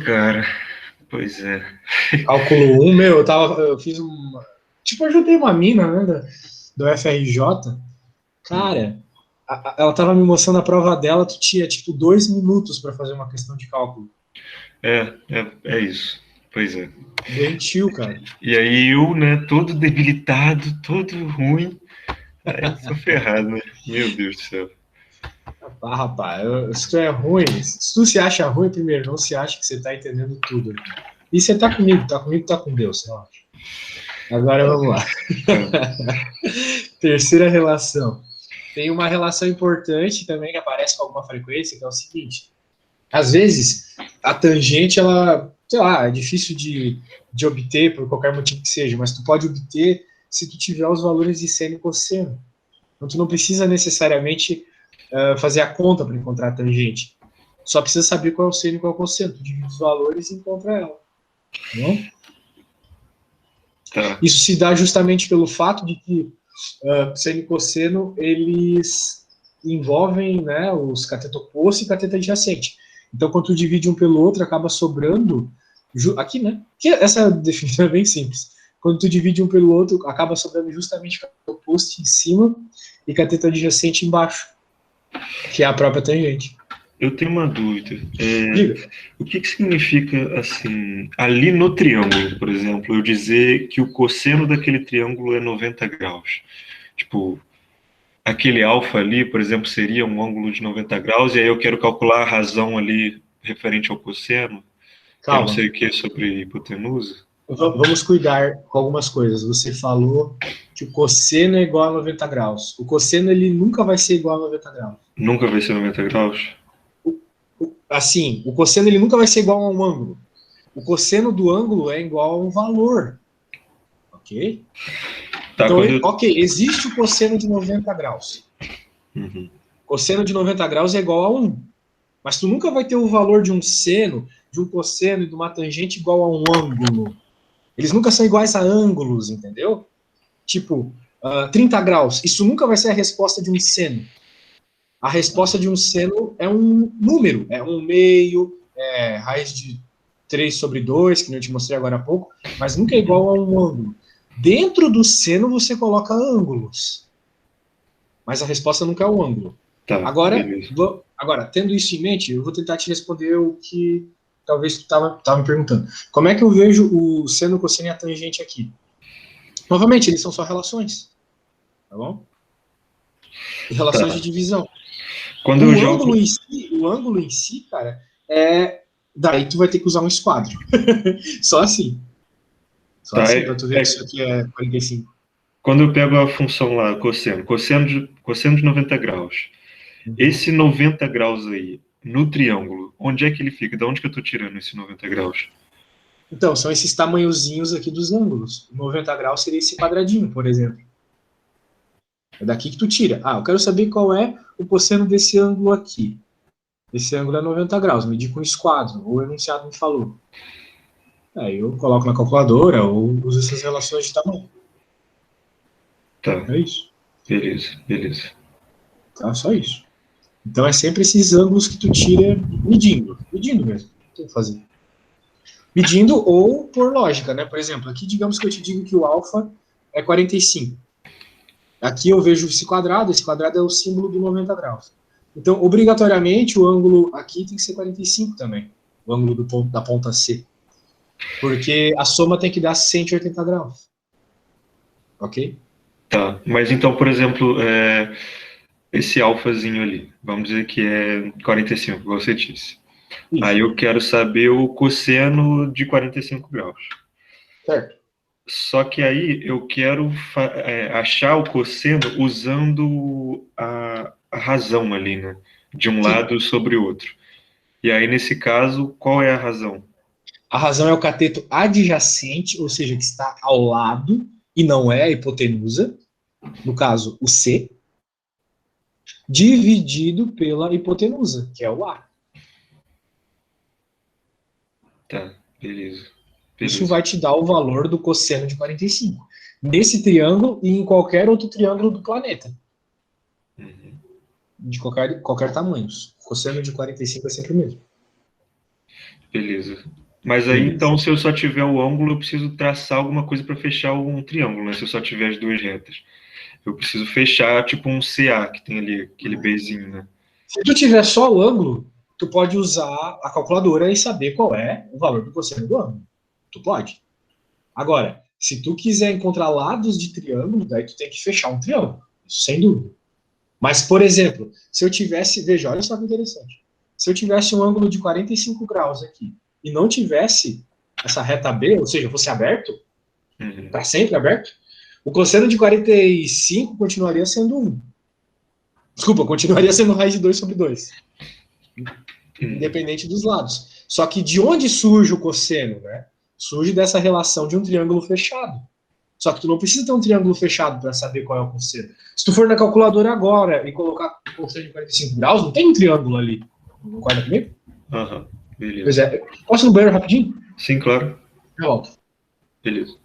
Cara, pois é. Cálculo um, meu, eu fiz uma. Tipo, eu ajudei uma mina, né, do FRJ. Uhum. Cara, ela tava me mostrando a prova dela, tu tinha, tipo, 2 minutos para fazer uma questão de cálculo. É isso. Pois é. Doentio, cara. E aí eu, né, todo debilitado, todo ruim, aí eu sou ferrado, né? Meu Deus do céu. Ah, rapaz, se tu é ruim, se tu se acha ruim, primeiro, não se acha que você tá entendendo tudo aqui. E você tá comigo, tá com Deus, relaxa. Agora vamos lá. É. Terceira relação. Tem uma relação importante também que aparece com alguma frequência, que é o seguinte: às vezes a tangente, ela, sei lá, é difícil de obter por qualquer motivo que seja, mas tu pode obter se tu tiver os valores de seno e cosseno. Então tu não precisa necessariamente fazer a conta para encontrar a tangente. Só precisa saber qual é o seno e qual é o cosseno. Tu divide os valores e encontra ela. Não? Tá. Isso se dá justamente pelo fato de que seno e cosseno, eles envolvem, né, os cateto oposto e cateto adjacente. Então, quando tu divide um pelo outro, acaba sobrando, aqui, né, que essa definição é bem simples. Quando tu divide um pelo outro, acaba sobrando justamente cateto oposto em cima e cateto adjacente embaixo, que é a própria tangente. Eu tenho uma dúvida. Diga. O que significa, assim, ali no triângulo, por exemplo, eu dizer que o cosseno daquele triângulo é 90 graus? Tipo, aquele alfa ali, por exemplo, seria um ângulo de 90 graus, e aí eu quero calcular a razão ali referente ao cosseno, que é não sei Calma. o que sobre hipotenusa. Vamos cuidar com algumas coisas. Você falou que o cosseno é igual a 90 graus. O cosseno, ele nunca vai ser igual a 90 graus. Nunca vai ser 90 graus? Assim, o cosseno, ele nunca vai ser igual a um ângulo. O cosseno do ângulo é igual a um valor, ok? Tá, Então, quando eu... ok, existe o cosseno de 90 graus. Uhum. Cosseno de 90 graus é igual a 1. Mas tu nunca vai ter o valor de um seno, de um cosseno e de uma tangente igual a um ângulo. Eles nunca são iguais a ângulos, entendeu? Tipo, 30 graus. Isso nunca vai ser a resposta de um seno. A resposta de um seno é um número, é um meio, é raiz de 3 sobre 2, que eu te mostrei agora há pouco, mas nunca é igual a um ângulo. Dentro do seno você coloca ângulos, mas a resposta nunca é o ângulo. Tá, Agora, beleza. tendo isso em mente, eu vou tentar te responder o que talvez tu estava me perguntando. Como é que eu vejo o seno, cosseno e a tangente aqui? Novamente, eles são só relações, tá bom? E relações de Tá. divisão. Quando eu O jogo. ângulo em si, cara, é. Daí tu vai ter que usar um esquadro. Só assim. Só Tá, assim, pra tu ver que isso aqui é 45. quando eu pego a função lá, cosseno de 90 graus. Uhum. Esse 90 graus aí, no triângulo, onde é que ele fica? Da onde que eu tô tirando esse 90 graus? Então, são esses tamanhozinhos aqui dos ângulos. 90 graus seria esse quadradinho, por exemplo. É daqui que tu tira. Ah, eu quero saber qual é o cosseno desse ângulo aqui. Esse ângulo é 90 graus, medir com esquadro, ou o enunciado me falou. Aí eu coloco na calculadora ou uso essas relações de tamanho. Tá, É isso. beleza, beleza. Tá? Só isso. Então é sempre esses ângulos que tu tira medindo. Medindo mesmo. Tem que fazer. Medindo ou por lógica, né? Por exemplo, aqui digamos que eu te digo que o alfa é 45. Aqui eu vejo esse quadrado é o símbolo do 90 graus. Então, obrigatoriamente, o ângulo aqui tem que ser 45 também. O ângulo da ponta C. Porque a soma tem que dar 180 graus. Ok? Tá, mas então, por exemplo, esse alfazinho ali, vamos dizer que é 45, igual você disse. Aí Isso. eu quero saber o cosseno de 45 graus. Certo. Só que aí eu quero achar o cosseno usando a razão ali, né? De um Sim. lado sobre o outro. E aí, nesse caso, qual é a razão? A razão é o cateto adjacente, ou seja, que está ao lado, e não é a hipotenusa, no caso, o C, dividido pela hipotenusa, que é o A. Tá, beleza. Isso Beleza. vai te dar o valor do cosseno de 45. Nesse triângulo e em qualquer outro triângulo do planeta. Uhum. De qualquer tamanho. O cosseno de 45 é sempre o mesmo. Beleza. Mas aí, Beleza. então, se eu só tiver o ângulo, eu preciso traçar alguma coisa para fechar um triângulo, né? Se eu só tiver as duas retas. Eu preciso fechar, tipo, um CA, que tem ali, aquele Bzinho, né? Se tu tiver só o ângulo, tu pode usar a calculadora e saber qual é o valor do cosseno do ângulo. Tu pode. Agora, se tu quiser encontrar lados de triângulo, daí tu tem que fechar um triângulo. Isso sem dúvida. Mas, por exemplo, se eu tivesse, veja, olha só que interessante. Se eu tivesse um ângulo de 45 graus aqui e não tivesse essa reta B, ou seja, fosse aberto, Uhum. para sempre aberto, o cosseno de 45 continuaria sendo 1. Desculpa, continuaria sendo raiz de 2 sobre 2. Independente dos lados. Só que de onde surge o cosseno, né? Surge dessa relação de um triângulo fechado. Só que tu não precisa ter um triângulo fechado para saber qual é o cosseno. Se tu for na calculadora agora e colocar o cosseno de 45 graus, não tem um triângulo ali. Concorda comigo? Aham, beleza. Pois é. Posso ir no banheiro rapidinho? Sim, claro. Já volto. Beleza.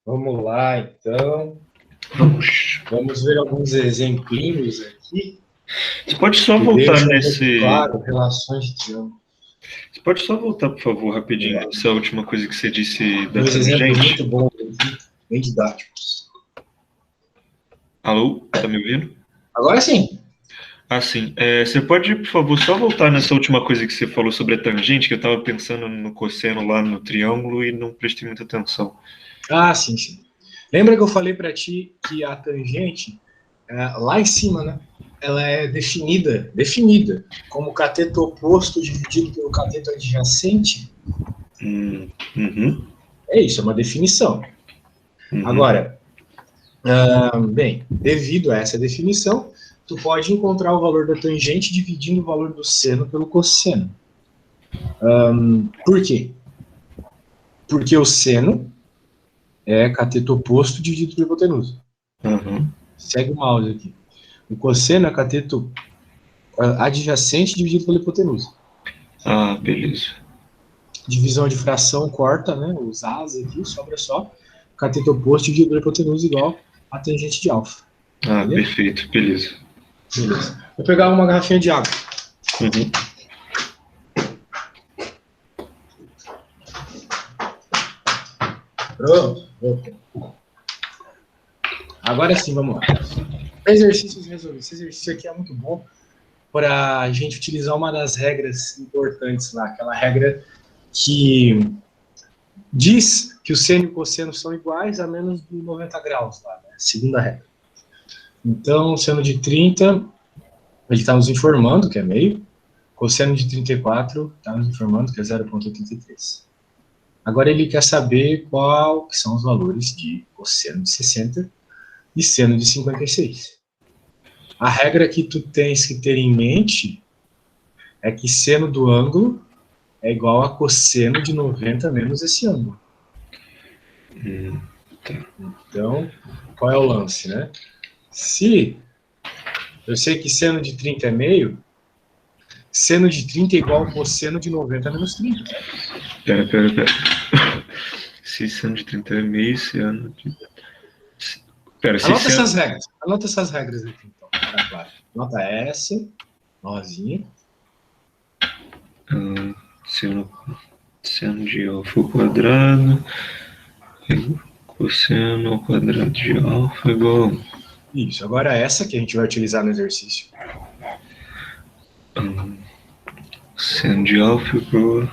Vamos lá, então. Vamos. Vamos ver alguns exemplinhos aqui Você pode só que voltar deixam muito nesse. claro relações de triângulo. Você pode só voltar, por favor, rapidinho, essa última coisa que você disse da Dois exemplos tangente? muito bons, bem didáticos. Alô, tá me ouvindo? Agora sim. Ah, sim. Você pode, por favor, só voltar nessa última coisa que você falou sobre a tangente, que eu estava pensando no cosseno lá no triângulo e não prestei muita atenção. Ah, sim, sim. Lembra que eu falei para ti que a tangente, lá em cima, né, ela é definida como cateto oposto dividido pelo cateto adjacente? Uhum, É isso, é uma definição. uhum. Agora, bem, devido a essa definição, tu pode encontrar o valor da tangente dividindo o valor do seno pelo cosseno. Por quê? Porque o seno é cateto oposto dividido pela hipotenusa. Uhum. Segue o mouse aqui. O cosseno é cateto adjacente dividido pela hipotenusa. Ah, beleza. Divisão de fração corta, né? Os As aqui, sobra só. Cateto oposto dividido pela hipotenusa igual a tangente de alfa. Ah, Beleza? perfeito, beleza. Beleza. Vou pegar uma garrafinha de água. Uhum. Pronto. Agora sim, vamos lá. Exercícios resolvidos. Esse exercício aqui é muito bom para a gente utilizar uma das regras importantes lá, aquela regra que diz que o seno e o cosseno são iguais a menos de 90 graus lá, né? Segunda regra. Então, o seno de 30, ele está nos informando que é meio, cosseno de 34 está nos informando que é 0,83. Agora ele quer saber qual que são os valores de cosseno de 60 e seno de 56. A regra que tu tens que ter em mente é que seno do ângulo é igual a cosseno de 90 menos esse ângulo. Então, qual é o lance, né? Se eu sei que seno de 30 é meio, seno de 30 é igual a cosseno de 90 menos 30. Pera. Se seno de 30 é meio, seno de... Pera, se Anota seno... essas regras aqui, então. Tá claro. Nota essa, nozinha. Seno de alfa ao quadrado, cosseno ao quadrado de alfa igual... Isso, agora essa que a gente vai utilizar no exercício. Seno de alfa igual...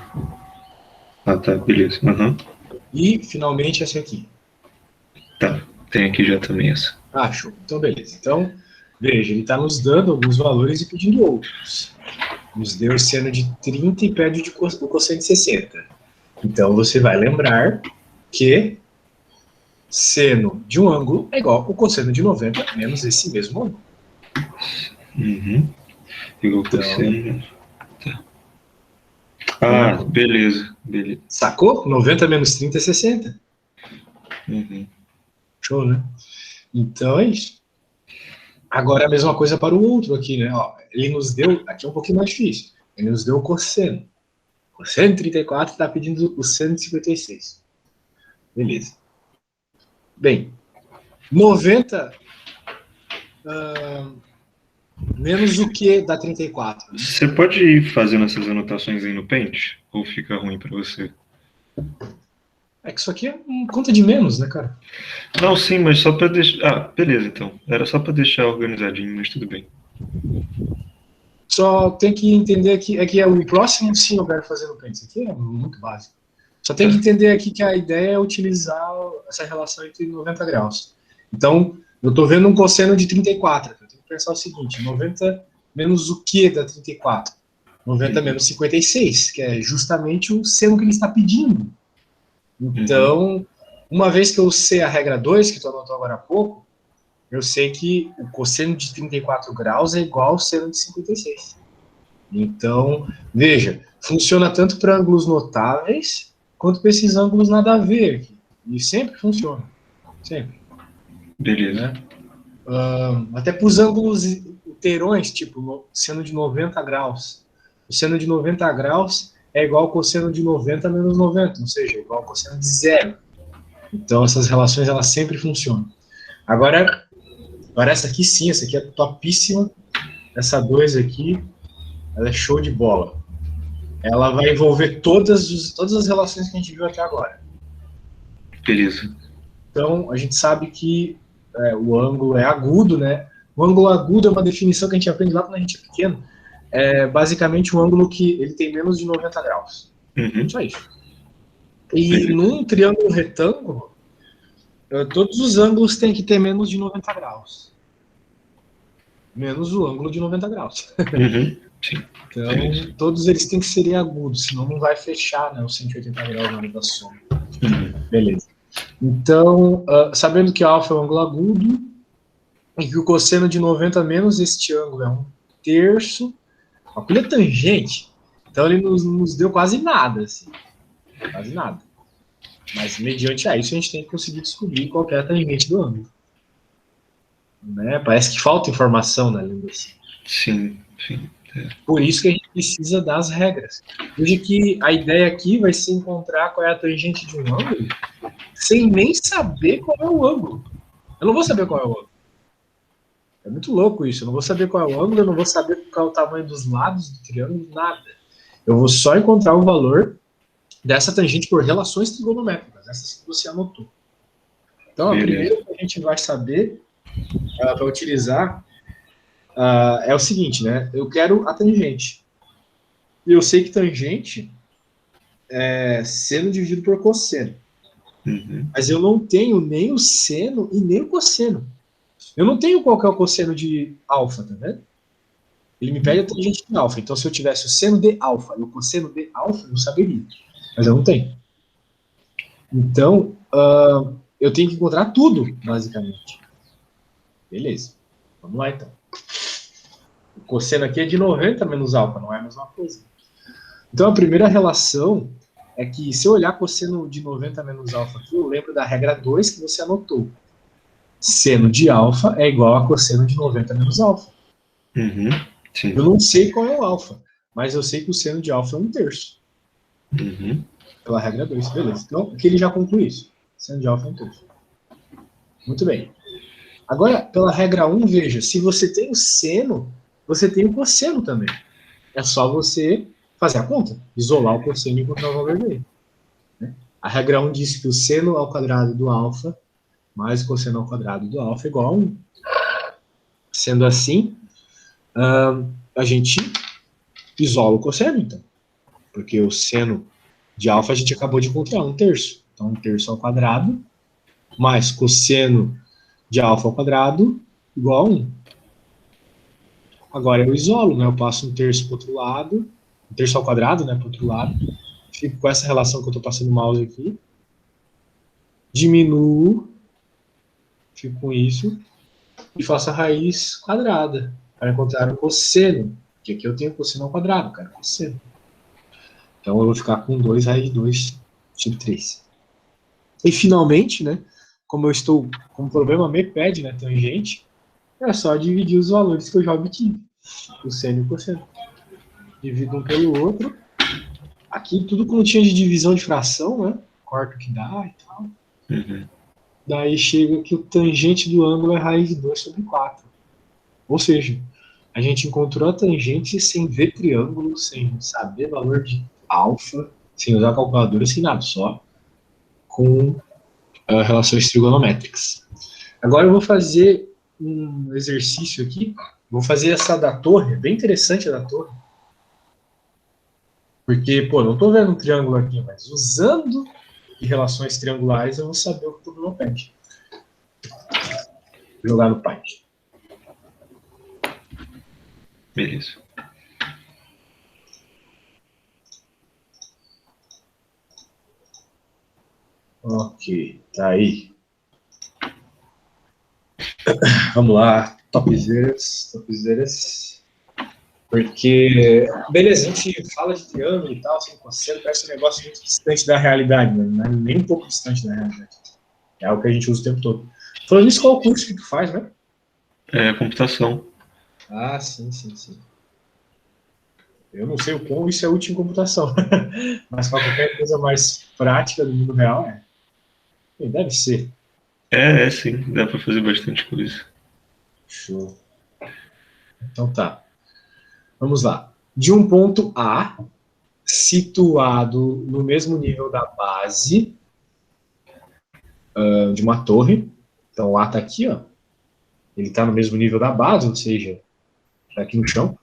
Ah, tá, beleza. Uhum. E, finalmente, essa aqui. Tá, tem aqui já também essa. Ah, show. Então, beleza. Então, veja, ele está nos dando alguns valores e pedindo outros. Nos deu o seno de 30 e pede o cosseno de 60. Então, você vai lembrar que seno de um ângulo é igual ao cosseno de 90 menos esse mesmo ângulo. Uhum. Igual cosseno. Tá. Ah, beleza. Sacou? 90 menos 30 é 60. Uhum. Show, né? Então é isso. Agora a mesma coisa para o outro aqui, né? Ó, ele nos deu, aqui é um pouquinho mais difícil, ele nos deu o cosseno. Cosseno de 34 está pedindo o seno de 56. Beleza. Bem, 90 menos o que dá 34? Né? Você pode ir fazendo essas anotações aí no Paint? Ou fica ruim para você? É que isso aqui é conta de menos, né, cara? Não, sim, mas só para deixar... Ah, beleza, então. Era só para deixar organizadinho, mas tudo bem. Só tem que entender que é o próximo sim eu quero fazer no Paint. Isso aqui é muito básico. Só tem que entender aqui que a ideia é utilizar essa relação entre 90 graus. Então, eu estou vendo um cosseno de 34. Eu tenho que pensar o seguinte, 90 menos o que dá 34? 90 menos 56, que é justamente o seno que ele está pedindo. Então, uma vez que eu sei a regra 2, que tu anotou agora há pouco, eu sei que o cosseno de 34 graus é igual ao seno de 56. Então, veja, funciona tanto para ângulos notáveis quanto para esses ângulos nada a ver aqui. E sempre funciona. Sempre. Beleza. Né? Até para os ângulos inteirões, tipo seno de 90 graus. O seno de 90 graus é igual ao cosseno de 90 menos 90, ou seja, igual ao cosseno de zero. Então, essas relações, elas sempre funcionam. Agora essa aqui sim, essa aqui é topíssima. Essa 2 aqui, ela é show de bola. ela vai envolver todas as relações que a gente viu até agora. Beleza. Então, a gente sabe que o ângulo é agudo, né? O ângulo agudo é uma definição que a gente aprende lá quando a gente é pequeno. É basicamente um ângulo que ele tem menos de 90 graus. Uhum. Só isso. E num triângulo retângulo, todos os ângulos têm que ter menos de 90 graus. Menos o ângulo de 90 graus. Uhum. Sim. Então, Beleza. todos eles têm que ser agudos, senão não vai fechar, né, os 180 graus na hora da soma. Uhum. Beleza. Então, sabendo que alfa é um ângulo agudo, e que o cosseno de 90 menos este ângulo é 1/3, calcule a tangente. Então, ele nos deu quase nada, assim. Quase nada. Mas, mediante a isso, a gente tem que conseguir descobrir qual é a tangente do ângulo. Né? Parece que falta informação na língua assim. Sim, sim. Por isso que a gente precisa das regras. Veja que a ideia aqui vai ser encontrar qual é a tangente de um ângulo sem nem saber qual é o ângulo. Eu não vou saber qual é o ângulo. É muito louco isso. Eu não vou saber qual é o ângulo, eu não vou saber qual é o tamanho dos lados do triângulo, nada. Eu vou só encontrar o valor dessa tangente por relações trigonométricas, essas que você anotou. Então, a primeira que a gente vai saber, para utilizar, é o seguinte, né? Eu quero a tangente. E eu sei que tangente é seno dividido por cosseno. Uhum. Mas eu não tenho nem o seno e nem o cosseno. Eu não tenho qual que é o cosseno de alfa, tá vendo? Ele me pede a tangente de alfa. Então, se eu tivesse o seno de alfa e o cosseno de alfa, eu saberia. Mas eu não tenho. Então, eu tenho que encontrar tudo, basicamente. Beleza. Vamos lá, então. O cosseno aqui é de 90 menos alfa, não é a mesma coisa. Então, a primeira relação é que, se eu olhar cosseno de 90 menos alfa aqui, eu lembro da regra 2 que você anotou. Seno de alfa é igual a cosseno de 90 menos alfa. Uhum. Sim. Eu não sei qual é o alfa, mas eu sei que o seno de alfa é 1/3. Uhum. Pela regra 2, beleza. Então, aqui ele já conclui isso. Seno de alfa é 1/3. Muito bem. Agora, pela regra 1, veja, se você tem o seno, você tem o cosseno também. É só você fazer a conta, isolar o cosseno e encontrar o valor dele. Né? A regra 1 diz que o seno ao quadrado do alfa mais o cosseno ao quadrado do alfa é igual a 1. Sendo assim, a gente isola o cosseno, então. Porque o seno de alfa a gente acabou de encontrar, 1/3. Então, 1/3 ao quadrado mais cosseno de alfa ao quadrado igual a 1. Agora eu isolo, né? Eu passo 1/3 para o outro lado, 1/3 ao quadrado, né? Para o outro lado. Fico com essa relação que eu estou passando o mouse aqui. Diminuo, fico com isso, e faço a raiz quadrada, para encontrar o cosseno, que aqui eu tenho cosseno ao quadrado, cara, cosseno. Então eu vou ficar com 2 raiz de 2 sobre 3. E finalmente, né, como eu estou com um problema me pede, né, tangente, é só dividir os valores que eu já obtive, o seno e o cosseno. Divido um pelo outro. Aqui tudo continha de divisão de fração, né, corta o que dá e tal. Uhum. Daí chega que o tangente do ângulo é raiz de 2 sobre 4. Ou seja, a gente encontrou a tangente sem ver triângulo, sem saber valor de alfa, sem usar calculadora, sem nada, só com relações trigonométricas. Agora eu vou fazer um exercício aqui, vou fazer essa da torre, bem interessante a da torre, porque, pô, não estou vendo um triângulo aqui, mas usando de relações triangulares eu vou saber o que o problema pede. Vou jogar no Python. Beleza. Ok, tá aí. Vamos lá, topzeiras. Porque, beleza, a gente fala de triângulo e tal, sem cosseno, parece um negócio muito distante da realidade, né? Não é nem um pouco distante da realidade. É algo que a gente usa o tempo todo. Falando nisso, qual é o curso que tu faz, né? É computação. Ah, sim. Eu não sei o quão isso é útil em computação, mas para qualquer coisa mais prática do mundo real, deve ser. É sim. Dá pra fazer bastante coisa. Show. Então tá. Vamos lá. De um ponto A, situado no mesmo nível da base de uma torre. Então, o A está aqui, ó. Ele está no mesmo nível da base, ou seja, está aqui no chão.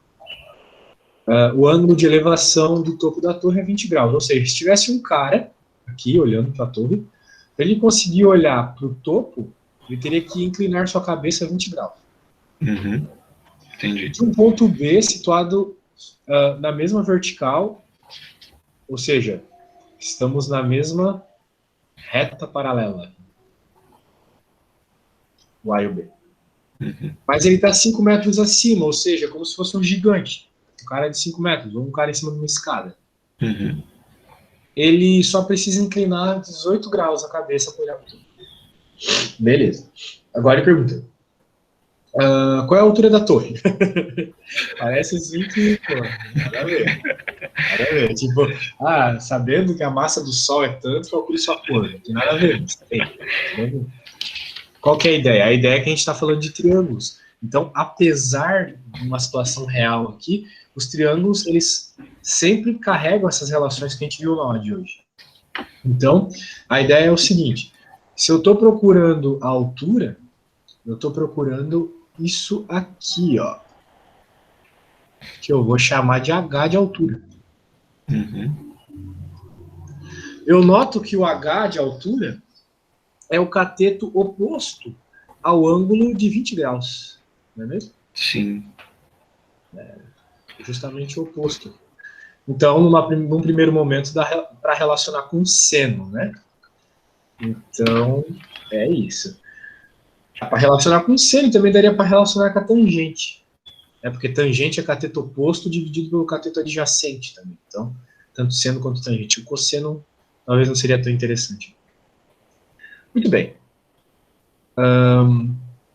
O ângulo de elevação do topo da torre é 20 graus. Ou seja, se tivesse um cara aqui olhando para a torre, para ele conseguir olhar para o topo, ele teria que inclinar sua cabeça 20 graus. Uhum. Entendi. De um ponto B situado na mesma vertical, ou seja, estamos na mesma reta paralela. O A e o B. Uhum. Mas ele está 5 metros acima, ou seja, como se fosse um gigante. Um cara de 5 metros, ou um cara em cima de uma escada. Uhum. Ele só precisa inclinar 18 graus a cabeça para olhar para tudo. Beleza. Agora ele pergunta. Qual é a altura da torre? Parece assim que, pô, nada a ver. Nada a ver. Tipo, sabendo que a massa do Sol é tanto, calcule sua cor. Não tem nada a ver. Mas tem. Qual que é a ideia? A ideia é que a gente está falando de triângulos. Então, apesar de uma situação real aqui, os triângulos, eles sempre carregam essas relações que a gente viu na aula de hoje. Então, a ideia é o seguinte. Se eu estou procurando a altura, eu estou procurando isso aqui, ó. Que eu vou chamar de H de altura. Uhum. Eu noto que o H de altura é o cateto oposto ao ângulo de 20 graus. Não é mesmo? Sim. É justamente o oposto. Então, num primeiro momento, dá para relacionar com seno, né? Então, é isso. Dá para relacionar com seno e também daria para relacionar com a tangente. Porque tangente é cateto oposto dividido pelo cateto adjacente também. Então, tanto seno quanto tangente. O cosseno talvez não seria tão interessante. Muito bem.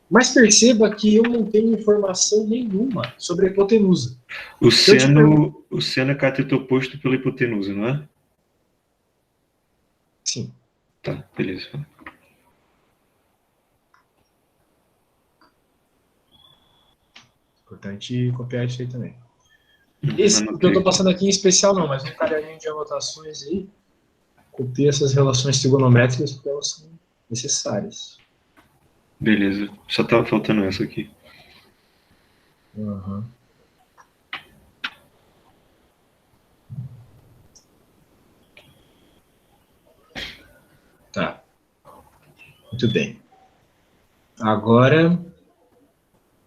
Mas perceba que eu não tenho informação nenhuma sobre a hipotenusa. O seno é cateto oposto pela hipotenusa, não é? Sim. Tá, beleza. Importante copiar isso aí também. Esse que eu estou passando aqui em especial não, mas um caderninho de anotações aí, copia essas relações trigonométricas porque elas são necessárias. Beleza, só estava faltando essa aqui. Uhum. Tá. Muito bem. Agora, o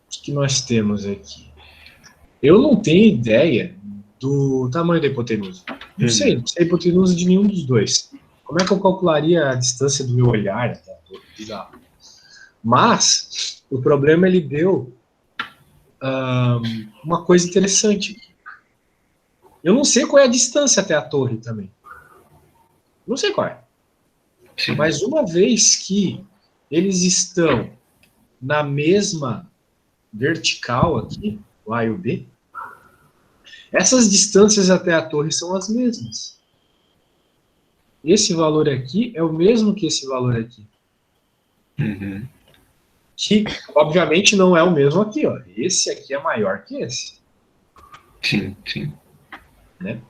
que nós temos aqui? Eu não tenho ideia do tamanho da hipotenusa. Não sei a hipotenusa de nenhum dos dois. Como é que eu calcularia a distância do meu olhar até a torre? Bizarro. Mas, o problema, ele deu uma coisa interessante. Eu não sei qual é a distância até a torre também. Não sei qual é. Sim. Mas uma vez que eles estão na mesma vertical aqui, o A e o B, essas distâncias até a torre são as mesmas. Esse valor aqui é o mesmo que esse valor aqui. Uhum. Que, obviamente, não é o mesmo aqui, ó. Esse aqui é maior que esse. Sim, sim. Né?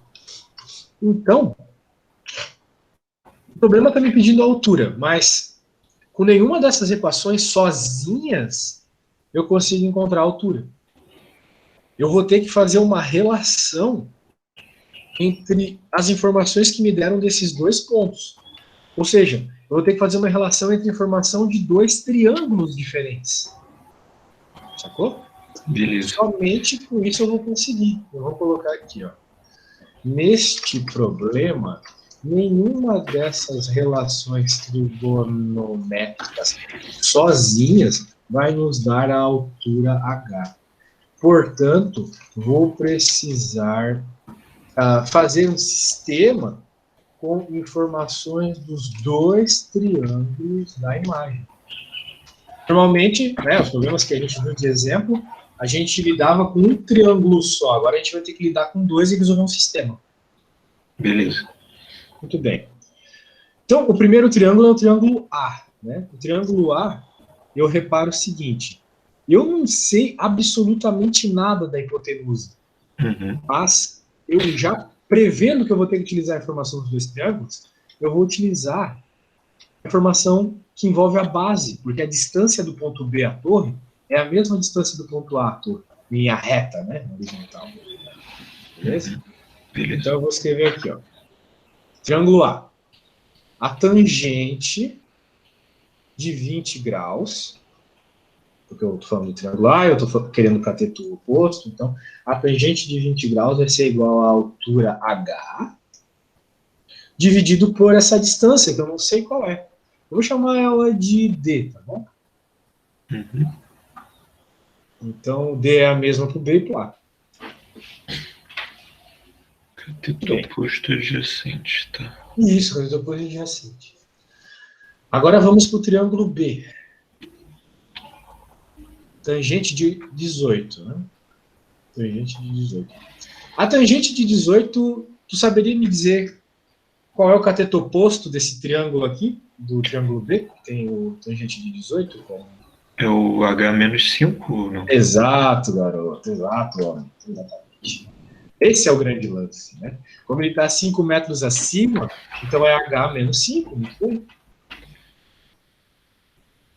Então, o problema está me pedindo a altura, mas com nenhuma dessas equações sozinhas, eu consigo encontrar a altura. Eu vou ter que fazer uma relação entre as informações que me deram desses dois pontos. Ou seja, eu vou ter que fazer uma relação entre informação de dois triângulos diferentes. Sacou? Beleza. Somente com isso eu vou conseguir. Eu vou colocar aqui, ó. Neste problema, nenhuma dessas relações trigonométricas sozinhas vai nos dar a altura H. Portanto, vou precisar fazer um sistema com informações dos dois triângulos da imagem. Normalmente, né, os problemas que a gente viu de exemplo, a gente lidava com um triângulo só. Agora a gente vai ter que lidar com dois e resolver um sistema. Beleza. Muito bem. Então, o primeiro triângulo é o triângulo A. Né? O triângulo A, eu reparo o seguinte. Eu não sei absolutamente nada da hipotenusa. Uhum. Mas eu já prevendo que eu vou ter que utilizar a informação dos dois triângulos, eu vou utilizar a informação que envolve a base, porque a distância do ponto B à torre é a mesma distância do ponto A à torre, em linha reta, né, horizontal. Beleza? Beleza. Então eu vou escrever aqui, ó. Triângulo A. A tangente de 20 graus, porque eu estou falando do triângulo A, eu estou querendo o cateto oposto, então a tangente de 20 graus vai ser igual à altura H, dividido por essa distância, que eu não sei qual é. Eu vou chamar ela de D, tá bom? Uhum. Então, D é a mesma para o B e para o A. Cateto oposto adjacente, tá? Isso, cateto oposto adjacente. Agora vamos para o triângulo B. Tangente de 18, né? Tangente de 18. A tangente de 18, tu saberia me dizer qual é o cateto oposto desse triângulo aqui, do triângulo B, que tem o tangente de 18? É o H menos 5 ou não? Exato, garoto. Exato, homem. Exatamente. Esse é o grande lance, né? Como ele está 5 metros acima, então é H menos 5, muito bem.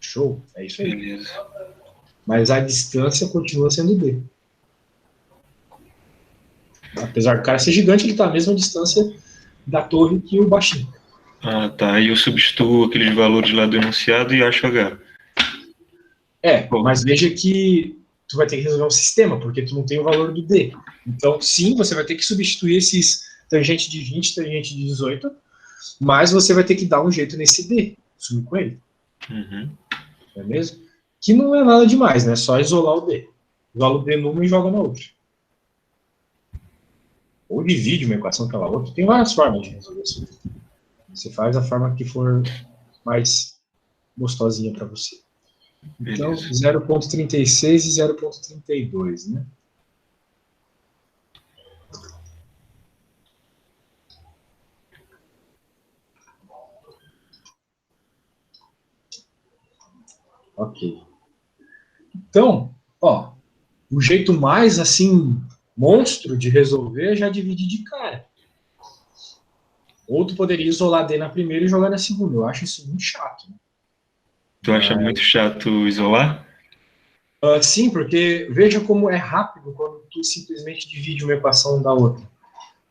Show, é isso aí. Beleza. Mas a distância continua sendo D. Apesar do cara ser gigante, ele está à mesma distância da torre que o baixinho. Ah, tá. Aí eu substituo aqueles valores lá do enunciado e acho H. Bom. Mas veja que tu vai ter que resolver um sistema, porque tu não tem o valor do D. Então, sim, você vai ter que substituir esses tangente de 20, tangente de 18, mas você vai ter que dar um jeito nesse D, sumir com ele. Uhum. Não é mesmo? Que não é nada demais, né? Só isolar o D. Isola o D numa e joga na outra. Ou divide uma equação pela outra. Tem várias formas de resolver isso. Você faz a forma que for mais gostosinha para você. Então, 0,36 e 0,32, né? Ok. Então, ó, o jeito mais, assim, monstro de resolver é já dividir de cara. Ou tu poderia isolar D na primeira e jogar na segunda. Eu acho isso muito chato. Né? Tu acha muito chato isolar? Sim, porque veja como é rápido quando tu simplesmente divide uma equação da outra.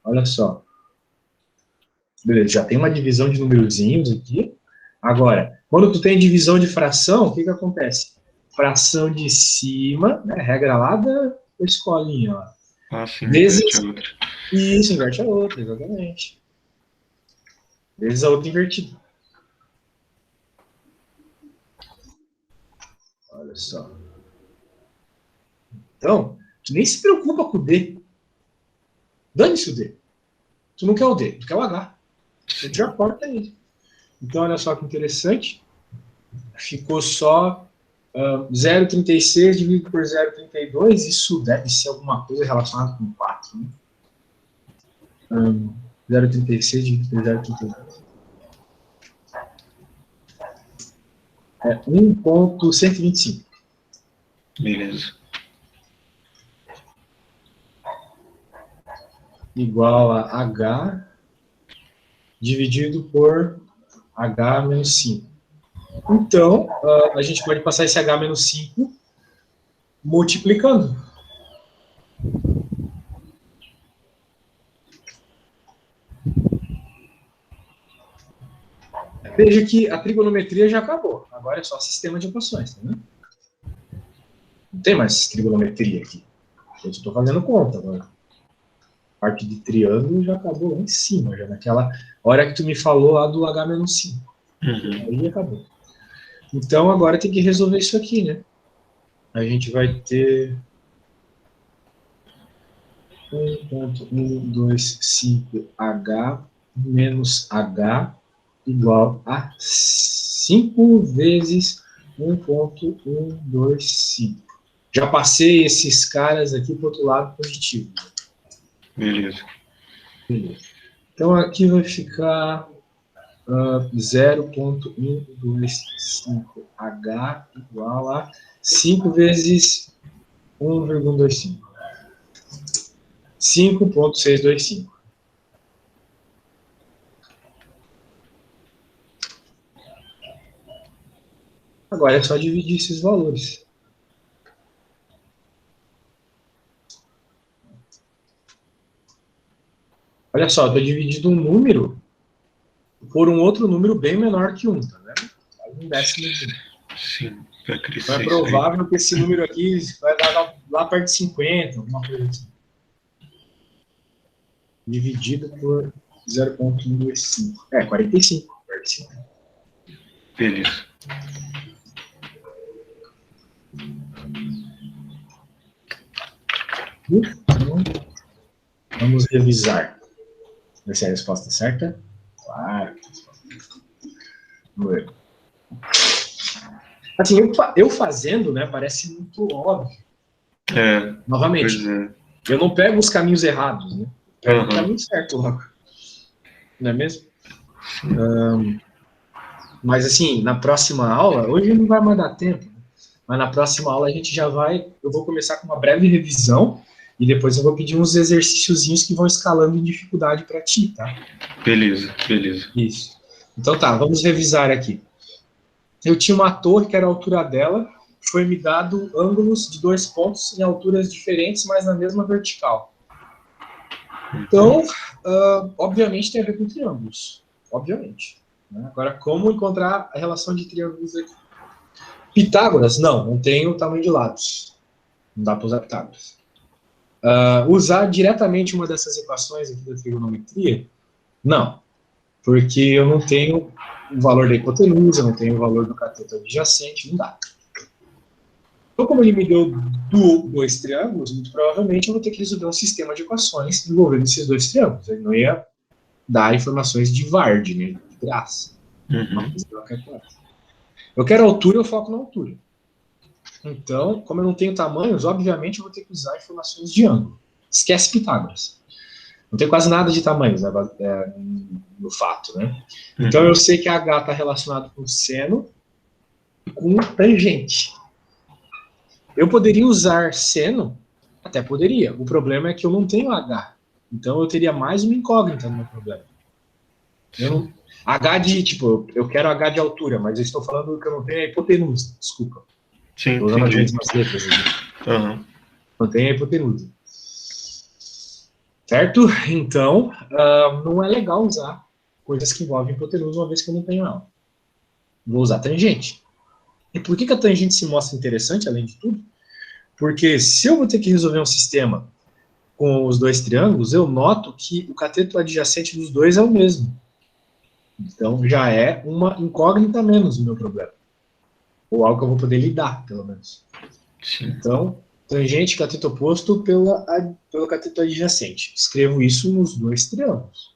Olha só. Beleza, já tem uma divisão de numerozinhos aqui. Agora, quando tu tem divisão de fração, o que acontece? Fração de cima, né, regra lá da escolinha. Ó. Ah, sim, vezes... inverte a outra. Isso, inverte a outra, exatamente. Vezes a outra invertida. Olha só. Então, tu nem se preocupa com o D. Dane-se o D. Tu não quer o D, tu quer o H. Tu já corta ele. Então, olha só que interessante. Ficou só 0,36 dividido por 0,32. Isso deve ser alguma coisa relacionada com 4. Né? 0,36 dividido por 0,32. É 1,125. Beleza. Igual a H dividido por H menos 5. Então, a gente pode passar esse H menos 5 multiplicando. Veja que a trigonometria já acabou. Agora é só sistema de equações. Tá vendo? Não tem mais trigonometria aqui. Eu estou fazendo conta agora. A parte de triângulo já acabou lá em cima, já naquela hora que tu me falou lá do H menos 5. Uhum. Aí acabou. Então agora tem que resolver isso aqui, né? A gente vai ter 1,125H menos H igual a 5 vezes 1,125. Já passei esses caras aqui para o outro lado positivo. Beleza. Então aqui vai ficar 0,125H igual a 5 vezes 1,25. 5,625. Agora é só dividir esses valores. Olha só, estou dividindo um número por um outro número bem menor que 1, tá vendo? Faz um décimo de 1. Sim, vai Então crescer é isso aí. provável que esse número aqui vai dar lá perto de 50, alguma coisa assim. Dividido por 0,125. 45. Perto de 50. Beleza. Então, vamos revisar. Ver se a resposta é certa. Claro. Vamos ver. Assim, eu fazendo, né, parece muito óbvio. Novamente, Pois é. eu não pego os caminhos errados, né? Eu pego o Aham. caminho certo logo. Não é mesmo? Mas assim, na próxima aula, hoje não vai mais dar tempo, né? Mas na próxima aula a gente já vai, eu vou começar com uma breve revisão e depois eu vou pedir uns exercíciozinhos que vão escalando em dificuldade para ti, tá? Beleza, beleza. Isso. Então tá, vamos revisar aqui. Eu tinha uma torre que era a altura dela, foi me dado ângulos de 2 pontos em alturas diferentes, mas na mesma vertical. Então, obviamente tem a ver com triângulos. Obviamente. Né? Agora, como encontrar a relação de triângulos aqui? Pitágoras? Não tem o tamanho de lados. Não dá para usar Pitágoras. Usar diretamente uma dessas equações aqui da trigonometria? Não. Porque eu não tenho o valor da hipotenusa, não tenho o valor do cateto adjacente, não dá. Então, como ele me deu dois triângulos, muito provavelmente eu vou ter que resolver um sistema de equações envolvendo esses dois triângulos. Ele não ia dar informações de Varde, né? De graça. Eu quero altura, eu foco na altura. Então, como eu não tenho tamanhos, obviamente eu vou ter que usar informações de ângulo. Esquece Pitágoras. Não tem quase nada de tamanhos, né, no fato, né? Então eu sei que H está relacionado com seno e com tangente. Eu poderia usar seno? Até poderia. O problema é que eu não tenho H. Então eu teria mais uma incógnita no meu problema. H de, tipo, eu quero H de altura, mas eu estou falando que eu não tenho a hipotenusa. Desculpa. Sim, estou usando as mesmas letras aqui. Não tenho a hipotenusa. Certo? Então, não é legal usar coisas que envolvem hipotenusa uma vez que eu não tenho ela. Vou usar tangente. E por que a tangente se mostra interessante, além de tudo? Porque se eu vou ter que resolver um sistema com os dois triângulos, eu noto que o cateto adjacente dos dois é o mesmo. Então, já é uma incógnita a menos no meu problema. Ou algo que eu vou poder lidar, pelo menos. Sim. Então, tangente cateto oposto pelo cateto adjacente. Escrevo isso nos dois triângulos.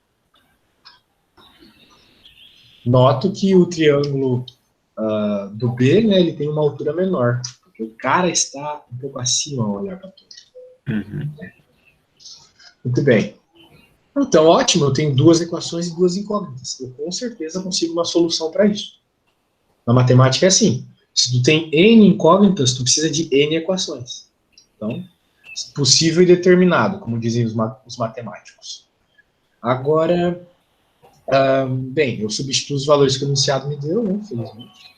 Noto que o triângulo do B, né, ele tem uma altura menor, porque o cara está um pouco acima ao olhar para a torre. Muito bem. Então, ótimo, eu tenho duas equações e duas incógnitas. Eu com certeza consigo uma solução para isso. Na matemática é assim. Se tu tem N incógnitas, tu precisa de N equações. Então, possível e determinado, como dizem os matemáticos. Agora, bem, eu substituo os valores que o enunciado me deu, né, infelizmente.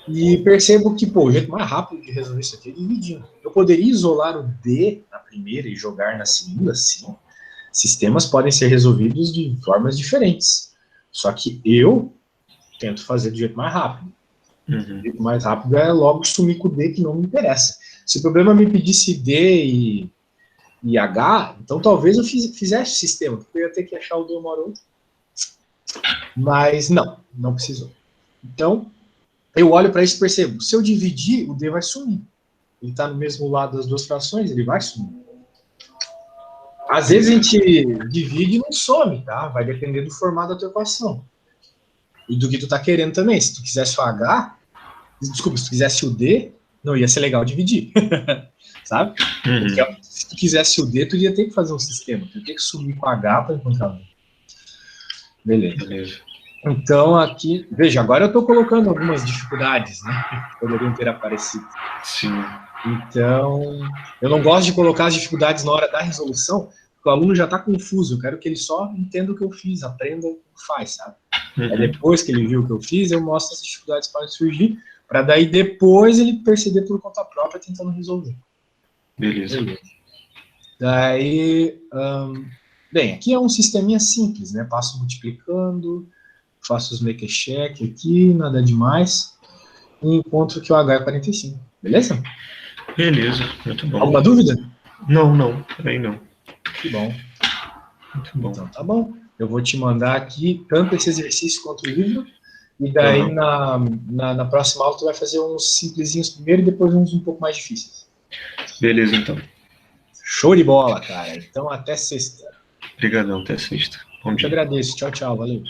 E percebo que, o jeito mais rápido de resolver isso aqui é dividindo. Eu poderia isolar o D na primeira e jogar na segunda, sim. Sistemas podem ser resolvidos de formas diferentes. Só que eu tento fazer do jeito mais rápido. O jeito mais rápido é logo sumir com o D, que não me interessa. Se o problema me pedisse D e H, então talvez eu fizesse o sistema, porque eu ia ter que achar o D uma hora ou outra. Mas não precisou. Então, eu olho para isso e percebo, se eu dividir, o D vai sumir. Ele está no mesmo lado das duas frações, ele vai sumir. Às vezes a gente divide e não some, tá? Vai depender do formato da tua equação. E do que tu tá querendo também. Se tu quisesse o H, desculpa, se tu quisesse o D, não ia ser legal dividir. Sabe? Porque, se tu quisesse o D, tu ia ter que fazer um sistema. Tu ia ter que sumir com H para encontrar o D. Beleza. Então, aqui, veja, agora eu estou colocando algumas dificuldades, né, que poderiam ter aparecido. Sim. Então, eu não gosto de colocar as dificuldades na hora da resolução, porque o aluno já está confuso, eu quero que ele só entenda o que eu fiz, aprenda o que faz, sabe? Aí depois que ele viu o que eu fiz, eu mostro as dificuldades que podem surgir, para daí depois ele perceber por conta própria tentando resolver. Beleza. Daí, bem, aqui é um sisteminha simples, né? Passo multiplicando, faço os make check aqui, nada demais, e encontro que o H é 45. Beleza? Beleza, muito bom. Alguma dúvida? Não, também não. Que bom. Muito bom. Então tá bom. Eu vou te mandar aqui tanto esse exercício quanto o livro, e daí na próxima aula tu vai fazer uns simplesinhos primeiro e depois uns um pouco mais difíceis. Beleza, então. Show de bola, cara. Então até sexta. Obrigadão, até sexta. Bom Eu te dia. agradeço. Tchau, tchau. Valeu.